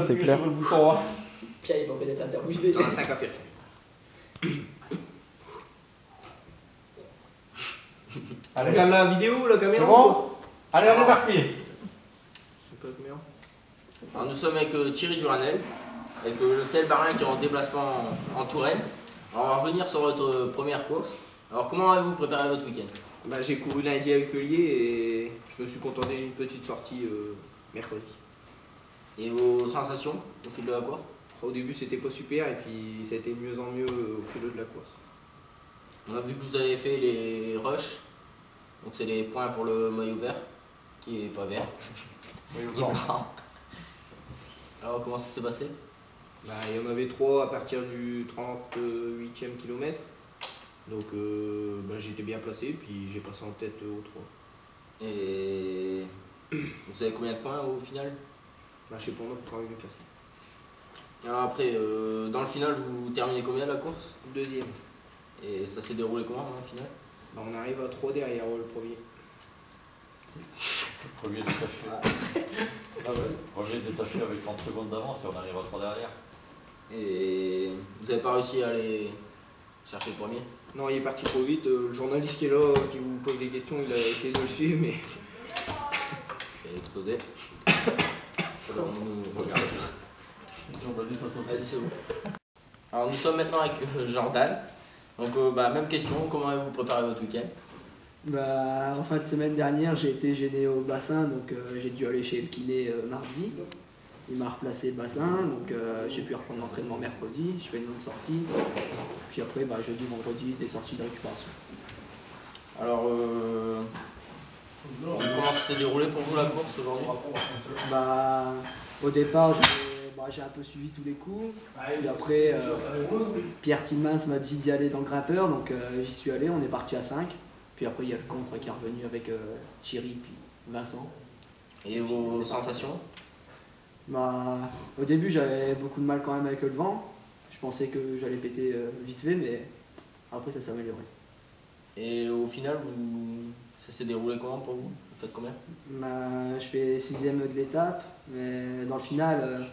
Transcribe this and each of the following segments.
C'est clair. Pierre, il m'en fait d'être interviewé. T'en as 5 à faire. Allez. Regarde la vidéo, la caméra. Bon. Allez, on est parti. Je sais pas combien. Alors nous sommes avec Thierry Duranel, avec le CL Barin qui est en déplacement en Touraine. Alors on va revenir sur votre première course. Alors comment avez-vous préparé votre week-end? Bah, j'ai couru lundi avec Uccueillier et je me suis contenté d'une petite sortie mercredi. Et vos sensations au fil de la course? Au début c'était pas super et puis ça a été de mieux en mieux au fil de la course. On a vu que vous avez fait les rushs, donc c'est les points pour le maillot vert, qui est pas vert. Alors comment ça s'est passé? Bah, il y en avait 3 à partir du 38e kilomètre. Donc bah, j'étais bien placé puis j'ai passé en tête aux 3. Et vous savez combien de points au final? Bah, je sais pas, on a pas travaillé le classement. Alors après, dans le final, vous terminez combien la course? 2e. Et ça s'est déroulé comment au final? Bah, on arrive à 3 derrière le premier. Premier détaché. Ah ouais. Premier détaché avec 30 secondes d'avance et on arrive à 3 derrière. Et vous n'avez pas réussi à aller chercher le premier? Non, il est parti trop vite. Le journaliste qui est là, qui vous pose des questions, il a essayé de le suivre, mais... Il a explosé. Alors on nous regarde. Vas-y, c'est bon. Alors nous sommes maintenant avec Jordan. Donc bah, même question, comment avez-vous préparé votre week-end? Bah, en fin de semaine dernière, j'ai été gêné au bassin, donc j'ai dû aller chez le kiné mardi. Il m'a replacé le bassin, donc j'ai pu reprendre l'entraînement mercredi. Je fais une longue sortie. Puis après, bah, jeudi, vendredi, des sorties de récupération. Alors, comment ça s'est déroulé pour vous la course aujourd'hui? Bah, au départ, j'ai un peu suivi tous les coups. Puis après, Pierre Tillmans m'a dit d'y aller dans le grimpeur, donc j'y suis allé. On est parti à 5. Puis après, il y a le contre qui est revenu avec Thierry puis Vincent. Et vos sensations? Bah, au début, j'avais beaucoup de mal quand même avec le vent. Je pensais que j'allais péter vite fait, mais après, ça s'est amélioré. Et au final, ça s'est déroulé comment pour vous? Vous faites combien? Bah, je fais 6e de l'étape, mais dans le final,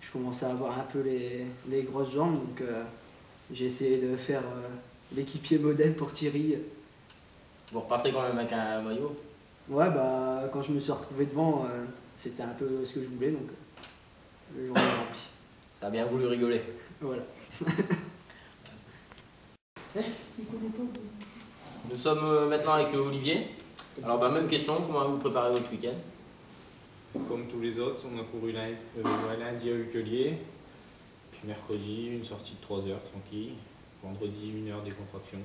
je commençais à avoir un peu les grosses jambes, donc j'ai essayé de faire l'équipier modèle pour Thierry. Vous repartez quand même avec un maillot? Ouais, bah, quand je me suis retrouvé devant, c'était un peu ce que je voulais, donc le jour est rempli. Ça a bien voulu rigoler. Voilà. Nous sommes maintenant avec Olivier. Alors bah, même question, comment vous préparez votre week-end? Comme tous les autres, on a couru lundi à Uccueillier, puis mercredi une sortie de 3 heures tranquille, vendredi 1 heure décontraction.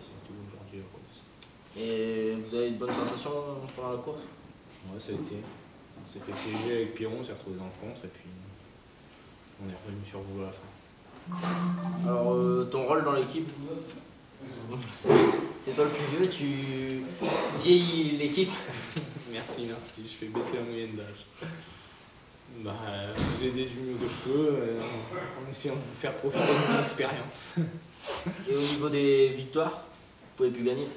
C'est tout aujourd'hui la course. Et vous avez de bonnes sensations pendant la course? Ouais, ça a été. On s'est fait piéger avec Piron, on s'est retrouvé dans le contre et puis on est revenu sur vous à la fin. Alors ton rôle dans l'équipe? C'est toi le plus vieux, tu vieillis l'équipe? Merci, je fais baisser la moyenne d'âge. Bah, vous aider du mieux que je peux, en essayant de vous faire profiter de mon expérience. Et au niveau des victoires, vous pouvez plus gagner?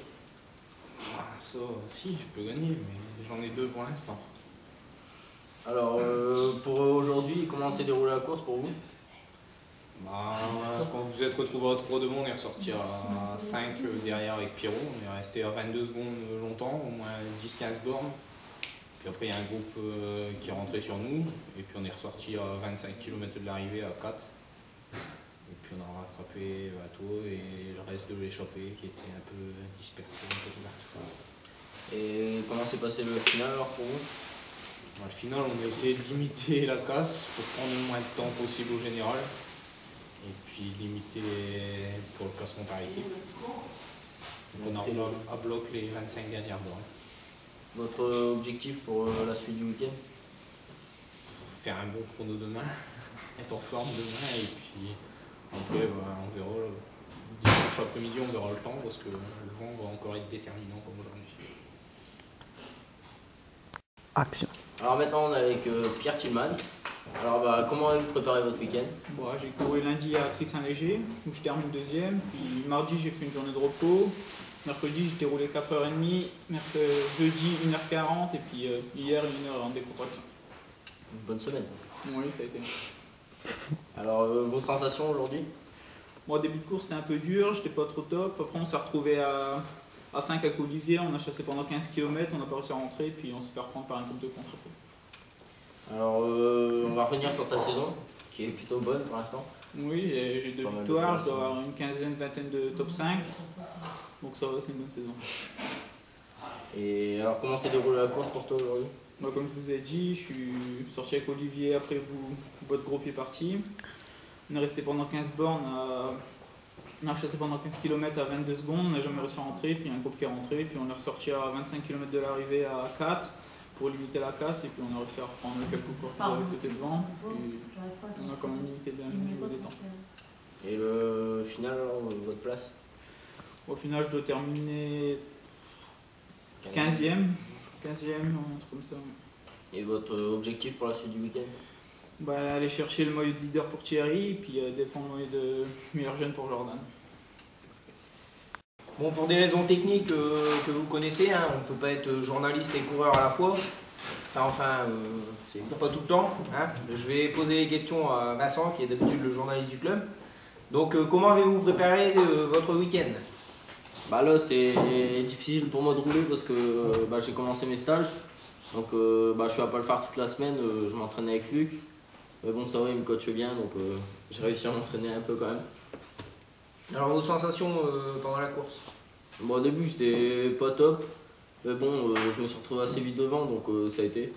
Ah, ça, si, je peux gagner, mais j'en ai 2 pour l'instant. Alors pour aujourd'hui, comment s'est déroulée la course pour vous? Bah, quand vous êtes retrouvé à 3 devant, on est ressorti à 5 derrière avec Pierrot. On est resté à 22 secondes longtemps, au moins 10-15 bornes. Puis après, il y a un groupe qui est rentré sur nous. Et puis on est ressorti à 25 km de l'arrivée à 4. Et puis on a rattrapé Bateau et le reste de l'échappée qui était un peu dispersé, un peu de partout. Et comment s'est passé le final alors pour vous? Bah, le final, on a essayé de limiter la casse pour prendre le moins de temps possible au général. Et puis limiter pour le classement par équipe. On a à bloc les 25 dernières bornes. Votre objectif pour la suite du week-end? Faire un bon chrono demain, être en forme demain et puis après bah, on verra. Dimanche après-midi on verra le temps parce que le vent va encore être déterminant comme aujourd'hui. Action. Alors maintenant on est avec Pierre Tillmans. Alors bah, comment avez-vous préparé votre week-end? Bon, j'ai couru lundi à Trissin-Léger, où je termine 2e. Puis mardi, j'ai fait une journée de repos. Mercredi, j'ai déroulé 4h30. Jeudi, 1h40. Et puis hier, 1 heure en décontraction. une bonne semaine. Oui, ça a été. Alors, vos sensations aujourd'hui? Moi, au début de course, c'était un peu dur, j'étais pas trop top. Après, on s'est retrouvé à 5 à Colivier, on a chassé pendant 15 km, on n'a pas réussi à rentrer, puis on s'est fait reprendre par un groupe de contre. Alors, on va revenir sur ta saison, qui est plutôt bonne pour l'instant. Oui, j'ai 2 Pas mal de victoires, je places, dois avoir une quinzaine, vingtaine de top 5. Donc ça va, c'est une bonne saison. Et alors, comment s'est déroulée la course pour toi aujourd'hui? Moi, comme je vous ai dit, je suis sorti avec Olivier après vous, votre groupe est parti. On est resté pendant 15 bornes, on a chassé pendant 15 km à 22 secondes, on n'a jamais réussi à rentrer, puis il y a un groupe qui est rentré, puis on est ressorti à 25 km de l'arrivée à 4 pour limiter la casse, et puis on a réussi à reprendre quelques courses qui avaient sauté devant, puis on a quand même limité le niveau des temps. Et le final, alors, votre place? Au final, je dois terminer 15e, un truc comme ça. Et votre objectif pour la suite du week-end? Bah, aller chercher le maillot de leader pour Thierry, et puis défendre le maillot de meilleur jeune pour Jordan. Bon, pour des raisons techniques que vous connaissez, hein, on ne peut pas être journaliste et coureur à la fois. C'est pas tout le temps. Hein. Je vais poser les questions à Vincent, qui est d'habitude le journaliste du club. Donc, comment avez-vous préparé votre week-end? Bah là, c'est difficile pour moi de rouler parce que j'ai commencé mes stages. Donc, je suis à pas le faire toute la semaine, je m'entraîne avec Luc. Mais bon, ça va, il me coache bien, donc j'ai réussi à m'entraîner un peu quand même. Alors, vos sensations pendant la course? Bon, au début, j'étais pas top. Mais bon, je me suis retrouvé assez vite devant, donc ça a été.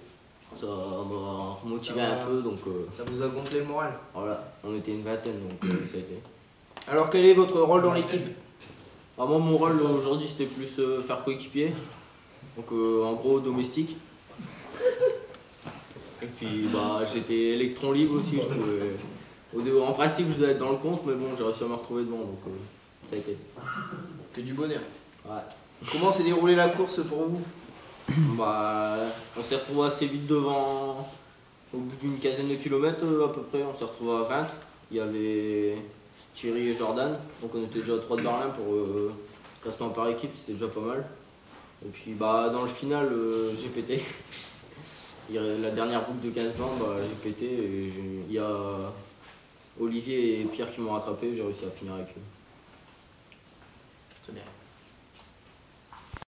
Ça m'a remotivé un peu, donc ça vous a gonflé le moral? Voilà, on était une vingtaine, donc ça a été. Alors, quel est votre rôle dans l'équipe? Moi, mon rôle aujourd'hui, c'était plus faire coéquipier. Donc, en gros, domestique. Et puis, j'étais électron libre aussi. En principe, je devais être dans le compte, mais bon, j'ai réussi à me retrouver devant, donc ça a été. Que du bonheur. Ouais. Comment s'est déroulée la course pour vous? On s'est retrouvé assez vite devant, au bout d'une quinzaine de kilomètres à peu près, on s'est retrouvé à 20. Il y avait Thierry et Jordan, donc on était déjà à 3 de Berlin pour classement par équipe, c'était déjà pas mal. Et puis dans le final, j'ai pété. La dernière boucle de 15 bornes, j'ai pété et il y a Olivier et Pierre qui m'ont rattrapé, j'ai réussi à finir avec eux. Très bien.